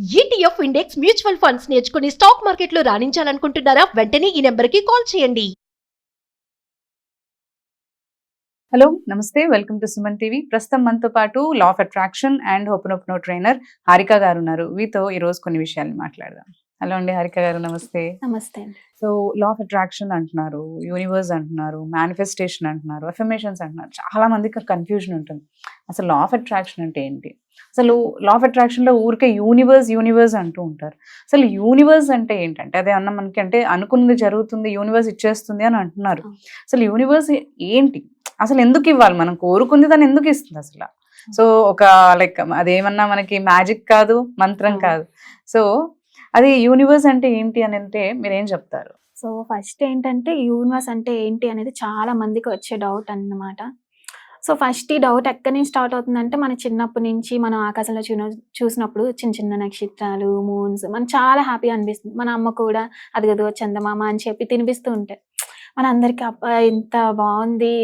ETF index mutual funds నేర్చుకుని stock మార్కెట్లో రాణించాలనుకుంటున్నారా? వెంటనే ఈ నెంబర్కి కాల్ చేయండి. హలో నమస్తే, వెల్కమ్ టు సుమన్ టీవీ. ప్రస్తుతం మనతో పాటు law of attraction and ho'oponopono trainer Harika గారు ఉన్నారు. వీతో ఈ రోజు కొన్ని విషయాలు మాట్లాడదాం. హలో అండి హారిక గారు, నమస్తే. నమస్తే అండి. సో లా ఆఫ్ అట్రాక్షన్ అంటున్నారు, యూనివర్స్ అంటున్నారు, మేనిఫెస్టేషన్ అంటున్నారు, అఫర్మేషన్స్ అంటున్నారు. చాలా మందికి కన్ఫ్యూజన్ ఉంటుంది. అసలు లా ఆఫ్ అట్రాక్షన్ అంటే ఏంటి? అసలు లా ఆఫ్ అట్రాక్షన్ లో ఊరికే యూనివర్స్ అంటూ ఉంటారు. అసలు యూనివర్స్ అంటే ఏంటంటే అదే అన్న మనకి అంటే అనుకున్నది జరుగుతుంది, యూనివర్స్ ఇచ్చేస్తుంది అని అంటున్నారు. అసలు యూనివర్స్ ఏంటి? అసలు ఎందుకు ఇవ్వాలి? మనం కోరుకుంది దాన్ని ఎందుకు ఇస్తుంది అసలు? సో ఒక లైక్ అదేమన్నా మనకి మ్యాజిక్ కాదు, మంత్రం కాదు. సో అది యూనివర్స్ అంటే ఏంటి అని అంటే మీరేం చెప్తారు? సో ఫస్ట్ ఏంటంటే యూనివర్స్ అంటే ఏంటి అనేది చాలా మందికి వచ్చే డౌట్ అన్నమాట. సో ఫస్ట్ ఈ డౌట్ ఎక్కడి నుంచి స్టార్ట్ అవుతుందంటే మన చిన్నప్పటి నుంచి మనం ఆకాశంలో చూసినప్పుడు చిన్న చిన్న నక్షత్రాలు, మూన్స్ మనకు చాలా హ్యాపీ అనిపిస్తుంది. మన అమ్మ కూడా అదిగదో చందమామ అని చెప్పి తినిపిస్తూ ఉంటాయి. మన అందరికి అబ్బా ఎంత బాగుంది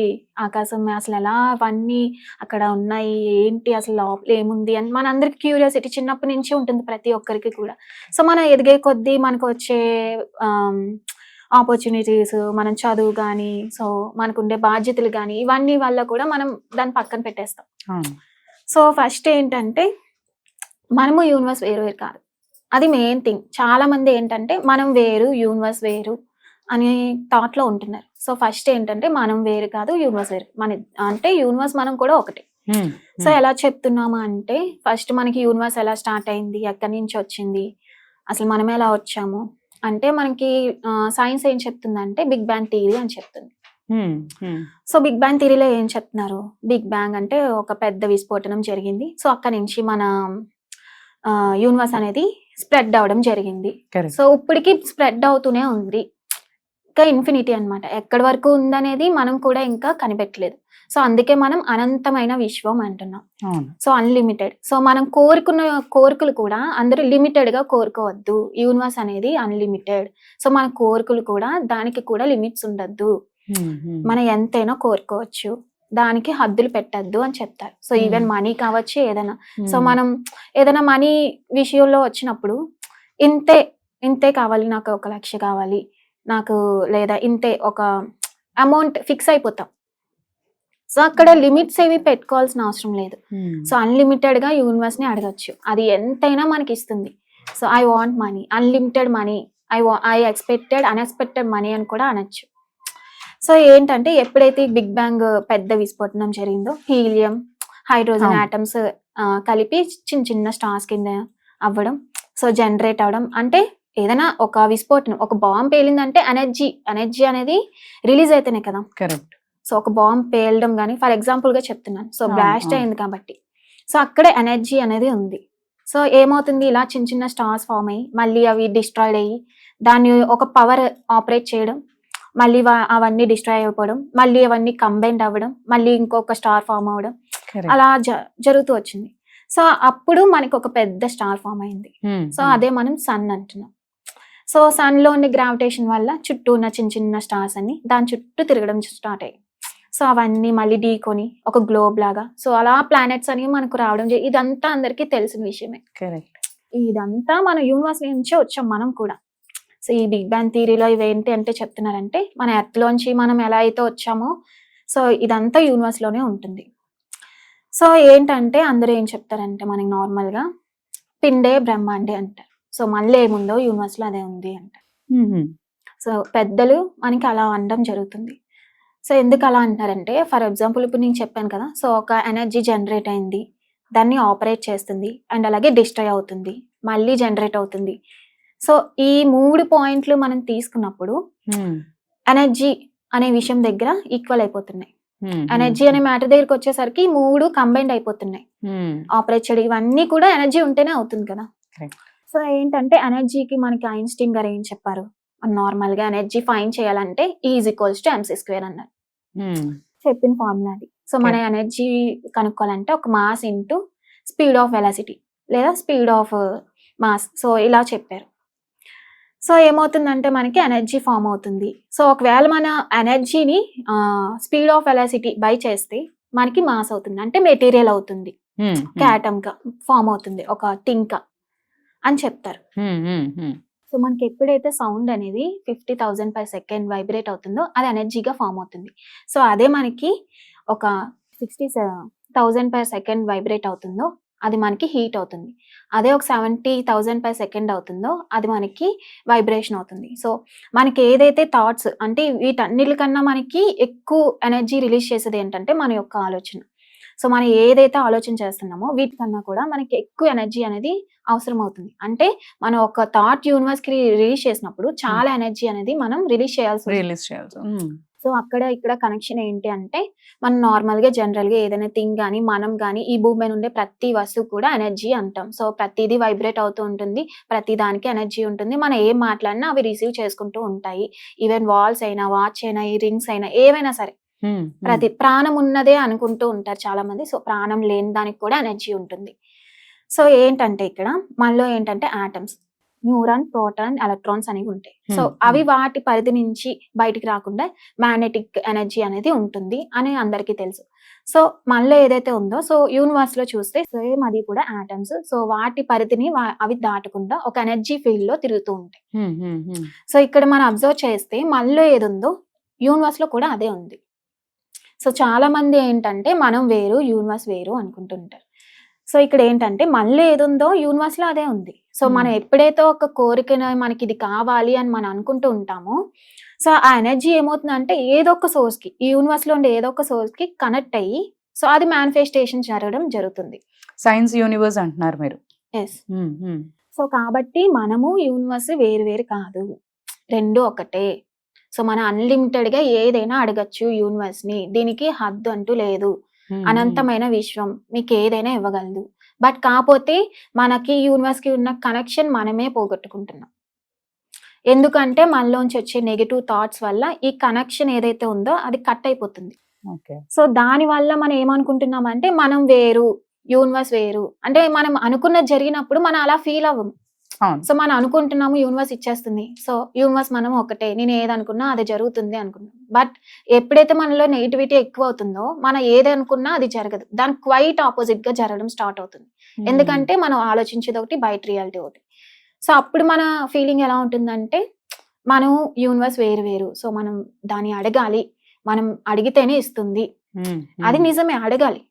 ఆకాశం, అసలు ఎలా అవన్నీ అక్కడ ఉన్నాయి, ఏంటి అసలు లోపల ఏముంది అని మన అందరికి క్యూరియాసిటీ చిన్నప్పటి నుంచి ఉంటుంది ప్రతి ఒక్కరికి కూడా. సో మనం ఎదిగే కొద్దీ మనకు వచ్చే ఆపర్చునిటీస్, మనం చదువు కానీ, సో మనకు ఉండే బాధ్యతలు కానీ, ఇవన్నీ వల్ల కూడా మనం దాన్ని పక్కన పెట్టేస్తాం. సో ఫస్ట్ ఏంటంటే మనము యూనివర్స్ వేరు వేరు కాదు, అది మెయిన్ థింగ్. చాలా మంది ఏంటంటే మనం వేరు యూనివర్స్ వేరు అనే థాట్ లో ఉంటున్నారు. సో ఫస్ట్ ఏంటంటే మనం వేరు కాదు, యూనివర్స్ వేరు. మన అంటే యూనివర్స్ మనం కూడా ఒకటి. సో ఎలా చెప్తున్నామా అంటే ఫస్ట్ మనకి యూనివర్స్ ఎలా స్టార్ట్ అయింది, ఎక్కడి నుంచి వచ్చింది, అసలు మనం ఎలా వచ్చాము అంటే మనకి సైన్స్ ఏం చెప్తుందంటే బిగ్ బ్యాంగ్ థియరీ అని చెప్తుంది. సో బిగ్ బ్యాంగ్ థియరీలో ఏం చెప్తున్నారు? బిగ్ బ్యాంగ్ అంటే ఒక పెద్ద విస్ఫోటనం జరిగింది. సో అక్కడి నుంచి మన యూనివర్స్ అనేది స్ప్రెడ్ అవడం జరిగింది. సో ఇప్పటికి స్ప్రెడ్ అవుతూనే ఉంది, ఇంకా ఇన్ఫినిటీ అన్నమాట. ఎక్కడి వరకు ఉందనేది మనం కూడా ఇంకా కనిపెట్టలేదు. సో అందుకే మనం అనంతమైన విశ్వం అంటున్నాం. So unlimited. సో మనం కోరుకున్న కోరికలు కూడా అందరూ లిమిటెడ్ గా కోరుకోవద్దు. యూనివర్స్ అనేది అన్లిమిటెడ్. సో మన కోరికలు కూడా దానికి కూడా లిమిట్స్ ఉండద్దు, మనం ఎంతైనా కోరుకోవచ్చు, దానికి హద్దులు పెట్టద్దు అని చెప్తారు. సో ఈవెన్ మనీ కావచ్చు, ఏదైనా. సో మనం ఏదైనా మనీ విషయంలో వచ్చినప్పుడు ఇంతే కావాలి, నాకు 1 లక్ష కావాలి నాకు, లేదా ఇంతే ఒక అమౌంట్ ఫిక్స్ అయిపోతాం. సో అక్కడ లిమిట్స్ ఏవి పెట్టుకోవాల్సిన అవసరం లేదు. సో అన్లిమిటెడ్ గా యూనివర్స్ ని అడగచ్చు, అది ఎంతైనా మనకి ఇస్తుంది. So I want money, unlimited money, I expected unexpected money అని కూడా అనొచ్చు. సో ఏంటంటే ఎప్పుడైతే బిగ్ బ్యాంగ్ పెద్ద విస్ఫోటనం జరిగిందో, హీలియం, హైడ్రోజన్ ఆటమ్స్ కలిపి చిన్న చిన్న స్టార్స్ కింద అవ్వడం, సో జనరేట్ అవడం. అంటే ఏదైనా ఒక విస్ఫోటనం, ఒక బాంబ్ పేలిందంటే ఎనర్జీ అనేది రిలీజ్ అయితేనే కదా. కరెక్ట్. సో ఒక బాంబ్ పేలడం కానీ, ఫర్ ఎగ్జాంపుల్ గా చెప్తున్నాను. సో బ్లాస్ట్ అయింది కాబట్టి, సో అక్కడే ఎనర్జీ అనేది ఉంది. సో ఏమవుతుంది, ఇలా చిన్న చిన్న స్టార్స్ ఫామ్ అయ్యి మళ్ళీ అవి డిస్ట్రాయిడ్ అయ్యి దాన్ని ఒక పవర్ ఆపరేట్ చేయడం, మళ్ళీ అవన్నీ డిస్ట్రాయ్ అయిపోవడం, మళ్ళీ అవన్నీ కంబైండ్ అవ్వడం, మళ్ళీ ఇంకొక స్టార్ ఫామ్ అవ్వడం, అలా జరుగుతూ వచ్చింది. సో అప్పుడు మనకి ఒక పెద్ద స్టార్ ఫామ్ అయింది. సో అదే మనం సన్ అంటున్నాం. సో సన్ లో ఉండే గ్రావిటేషన్ వల్ల చుట్టూ ఉన్న చిన్న చిన్న స్టార్స్ అన్ని దాని చుట్టూ తిరగడం స్టార్ట్ అయ్యాయి. సో అవన్నీ మళ్ళీ ఢీకొని ఒక గ్లోబ్ లాగా, సో అలా ప్లానెట్స్ అనేవి మనకు రావడం, ఇదంతా అందరికీ తెలిసిన విషయమే. ఇదంతా మన యూనివర్స్ నుంచే వచ్చాం మనం కూడా. సో ఈ బిగ్ బ్యాంగ్ థియరీలో ఇవేంటి అంటే చెప్తున్నారంటే మన ఎర్త్ లోంచి మనం ఎలా అయితే వచ్చామో, సో ఇదంతా యూనివర్స్ లోనే ఉంటుంది. సో ఏంటంటే అందరూ ఏం చెప్తారంటే మనకి నార్మల్ గా పిండే బ్రహ్మాండే అంటారు. సో మళ్ళీ ఏముందో యూనివర్స్ లో అదే ఉంది అంటారు. సో పెద్దలు మనకి అలా అనడం జరుగుతుంది. సో ఎందుకు అలా అంటారంటే, ఫర్ ఎగ్జాంపుల్ ఇప్పుడు నేను చెప్పాను కదా, సో ఒక ఎనర్జీ జనరేట్ అయింది, దాన్ని ఆపరేట్ చేస్తుంది, అండ్ అలాగే డిస్ట్రాయ్ అవుతుంది, మళ్ళీ జనరేట్ అవుతుంది. సో ఈ 3 పాయింట్లు మనం తీసుకున్నప్పుడు ఎనర్జీ అనే విషయం దగ్గర ఈక్వల్ అయిపోతున్నాయి. ఎనర్జీ అనే మ్యాటర్ దగ్గరికి వచ్చేసరికి 3 కంబైండ్ అయిపోతున్నాయి. ఆపరేట్ చేయడం ఇవన్నీ కూడా ఎనర్జీ ఉంటేనే అవుతుంది కదా. సో ఏంటంటే ఎనర్జీకి మనకి ఐన్స్టీన్ గారు ఏం చెప్పారు, నార్మల్ గా ఎనర్జీ ఫైండ్ చేయాలంటే E=mc² అన్నారు. చెప్పిన ఫార్ములా అది. సో మన ఎనర్జీ కనుక్కోవాలంటే ఒక mass into speed of velocity లేదా స్పీడ్ ఆఫ్ మాస్, సో ఇలా చెప్పారు. సో ఏమవుతుందంటే మనకి ఎనర్జీ ఫామ్ అవుతుంది. సో ఒకవేళ మన ఎనర్జీని స్పీడ్ ఆఫ్ వెలాసిటీ బై చేస్తే మనకి మాస్ అవుతుంది, అంటే మెటీరియల్ అవుతుంది, ఒక ఆటమ్ గా ఫామ్ అవుతుంది, ఒక థింగ్ గా. అని చెప్తారు. సో మనకి ఎప్పుడైతే సౌండ్ అనేది 50,000 per second వైబ్రేట్ అవుతుందో అది ఎనర్జీగా ఫామ్ అవుతుంది. సో అదే మనకి ఒక 60,000 per second వైబ్రేట్ అవుతుందో అది మనకి హీట్ అవుతుంది. అదే ఒక 70,000 per second అవుతుందో అది మనకి వైబ్రేషన్ అవుతుంది. సో మనకి ఏదైతే థాట్స్ అంటే వీటన్నిటికన్నా మనకి ఎక్కువ ఎనర్జీ రిలీజ్ చేసేది ఏంటంటే మన యొక్క ఆలోచన. సో మనం ఏదైతే ఆలోచన చేస్తున్నామో వీటికన్నా కూడా మనకి ఎక్కువ ఎనర్జీ అనేది అవసరం అవుతుంది. అంటే మనం ఒక థాట్ యూనివర్స్ కి రిలీజ్ చేసినప్పుడు చాలా ఎనర్జీ అనేది మనం రిలీజ్ చేయాల్సి సో అక్కడ ఇక్కడ కనెక్షన్ ఏంటి అంటే మనం నార్మల్ గా జనరల్ గా ఏదైనా థింగ్ కానీ మనం కానీ ఈ భూమి మీద ఉండే ప్రతి వస్తువు కూడా ఎనర్జీ అంటాం. సో ప్రతిదీ వైబ్రేట్ అవుతూ ఉంటుంది, ప్రతి దానికి ఎనర్జీ ఉంటుంది. మనం ఏం మాట్లాడినా అవి రిసీవ్ చేసుకుంటూ ఉంటాయి. ఈవెన్ వాల్స్ అయినా, వాచ్ అయినా, ఈ రింగ్స్ అయినా, ఏవైనా సరే ప్రతి ప్రాణం ఉన్నదే అనుకుంటూ ఉంటారు చాలా మంది. సో ప్రాణం లేని దానికి కూడా ఎనర్జీ ఉంటుంది. సో ఏంటంటే ఇక్కడ మనలో ఏంటంటే ఆటమ్స్, న్యూరాన్, ప్రోటాన్, ఎలక్ట్రాన్స్ అనేవి ఉంటాయి. సో అవి వాటి పరిధి నుంచి బయటికి రాకుండా మ్యాగ్నెటిక్ ఎనర్జీ అనేది ఉంటుంది అని అందరికీ తెలుసు. సో మనలో ఏదైతే ఉందో సో యూనివర్స్ లో చూస్తే సేమ్ అది కూడా ఆటమ్స్. సో వాటి పరిధిని అవి దాటకుండా ఒక ఎనర్జీ ఫీల్డ్ లో తిరుగుతూ ఉంటాయి. సో ఇక్కడ మనం అబ్జర్వ్ చేస్తే మనలో ఏది ఉందో యూనివర్స్ లో కూడా అదే ఉంది. సో చాలా మంది ఏంటంటే మనం వేరు, యూనివర్స్ వేరు అనుకుంటుంటారు. సో ఇక్కడ ఏంటంటే మనలో ఏది ఉందో యూనివర్స్ లో అదే ఉంది. సో మనం ఎప్పుడైతే ఒక కోరికను మనకి ఇది కావాలి అని మనం అనుకుంటూ ఉంటామో సో ఆ ఎనర్జీ ఏమవుతుందంటే ఏదో ఒక సోర్స్ కి, ఈ యూనివర్స్ లో ఉండే ఏదో ఒక సోర్స్ కి కనెక్ట్ అయ్యి సో అది మేనిఫెస్టేషన్ జరుగుతుంది. సైన్స్ యూనివర్స్ అంటున్నారు మీరు. ఎస్. సో కాబట్టి మనము యూనివర్స్ వేరు వేరు కాదు, రెండు ఒకటే. సో మనం అన్లిమిటెడ్ గా ఏదైనా అడగచ్చు యూనివర్స్ ని. దీనికి హద్దు అంటూ లేదు. అనంతమైన విశ్వం మీకు ఏదైనా ఇవ్వగలదు. బట్ కాకపోతే మనకి యూనివర్స్ కి ఉన్న కనెక్షన్ మనమే పోగొట్టుకుంటున్నాం. ఎందుకంటే మనలోంచి వచ్చే నెగటివ్ థాట్స్ వల్ల ఈ కనెక్షన్ ఏదైతే ఉందో అది కట్ అయిపోతుంది. సో దాని వల్ల మనం ఏమనుకుంటున్నాం అంటే మనం వేరు, యూనివర్స్ వేరు. అంటే మనం అనుకున్నది జరిగినప్పుడు మనం అలా ఫీల్ అవ్వము. సో మనం అనుకుంటున్నాము యూనివర్స్ ఇచ్చేస్తుంది, సో యూనివర్స్ మనం ఒకటే, నేను ఏదనుకున్నా అది జరుగుతుంది అనుకున్నాం. బట్ ఎప్పుడైతే మనలో నెగిటివిటీ ఎక్కువ అవుతుందో మనం ఏది అనుకున్నా అది జరగదు, దానికి క్వైట్ ఆపోజిట్ గా జరగడం స్టార్ట్ అవుతుంది. ఎందుకంటే మనం ఆలోచించేది ఒకటి, బయట రియాలిటీ ఒకటి. సో అప్పుడు మన ఫీలింగ్ ఎలా ఉంటుందంటే మనం యూనివర్స్ వేరు వేరు, సో మనం దాన్ని అడగాలి, మనం అడిగితేనే ఇస్తుంది. అది నిజమే, అడగాలి.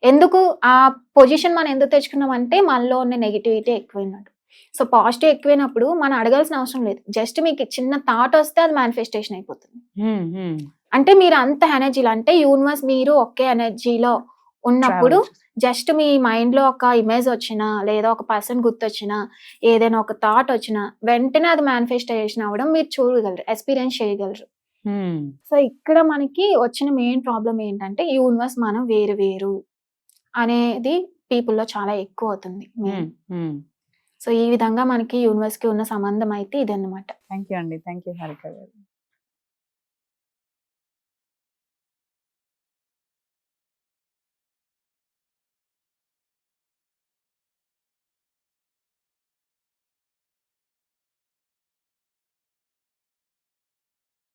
ఎందుకు ఆ పొజిషన్ మనం ఎందుకు తెచ్చుకున్నాం అంటే మనలో ఉన్న నెగిటివిటీ ఎక్కువైనట్టు. సో పాజిటివ్ ఎక్కువైనప్పుడు మనం అడగాల్సిన అవసరం లేదు. జస్ట్ మీకు చిన్న థాట్ వస్తే అది మేనిఫెస్టేషన్ అయిపోతుంది. అంటే మీరు అంత ఎనర్జీలో, అంటే యూనివర్స్ మీరు ఒకే ఎనర్జీలో ఉన్నప్పుడు జస్ట్ మీ మైండ్ లో ఒక ఇమేజ్ వచ్చినా లేదా ఒక పర్సన్ గుర్తొచ్చినా ఏదైనా ఒక థాట్ వచ్చినా వెంటనే అది మేనిఫెస్టేషన్ అవ్వడం మీరు చూడగలరు, ఎక్స్పీరియన్స్ చేయగలరు. సో ఇక్కడ మనకి వచ్చిన మెయిన్ ప్రాబ్లం ఏంటంటే యూనివర్స్ మనం వేరు వేరు అనేది పీపుల్ లో చాలా ఎక్కువ అవుతుంది. సో ఈ విధంగా మనకి యూనివర్స్ కి ఉన్న సంబంధం అయితే ఇదన్నమాట. థ్యాంక్ యూ అండి. థ్యాంక్ యూ హారిక గారు.